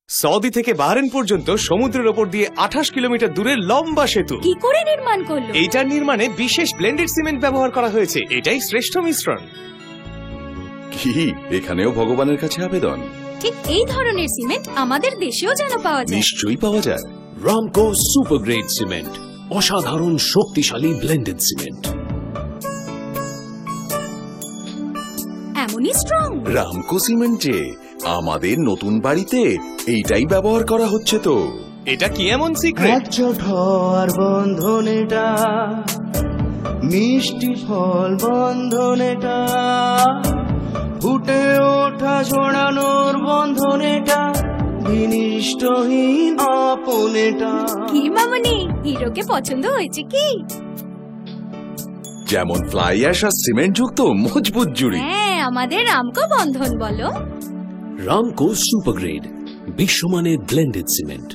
Saudi থেকে বাহরেন পর্যন্ত সমুদ্রের ওপর দিয়ে 28 কিলোমিটার দূরের লম্বা সেতু কি করে নির্মাণ করলো? এইটার নির্মাণে বিশেষ ব্লেন্ডেড সিমেন্ট ব্যবহার করা হয়েছে। এটাই শ্রেষ্ঠ মিশ্রণ। কি এখানেও ভগবানের কাছে আবেদন? ঠিক এই ধরনের সিমেন্ট আমাদের দেশেও যেন পাওয়া যায়। নিশ্চয়ই পাওয়া যায়। রামকো সুপার গ্রেড সিমেন্ট, অসাধারণ শক্তিশালী ব্লেন্ডেড সিমেন্ট। এমনই স্ট্রং। রামকো সিমেন্টে আমাদের নতুন বাড়িতে এইটাই ব্যবহার করা হচ্ছে তো। এটা কি এমন সিক্রেট? একজোট হওয়ার বন্ধন এটা, মিষ্টি ফল বন্ধন এটা, ফুটে ওঠা ঝোড়ানোর বন্ধন এটা, বিনিষ্টহীন আপন এটা। কি মামনি, হিরোকে পছন্দ হয়েছে কি? যেমন ফ্লাই অ্যাশ আর সিমেন্ট যুক্ত মজবুত জুড়ি। হ্যাঁ, আমাদের রামকো বন্ধন বলো। রামকো সুপার গ্রেড, বিশ্বমানের ব্লেন্ডেড সিমেন্ট।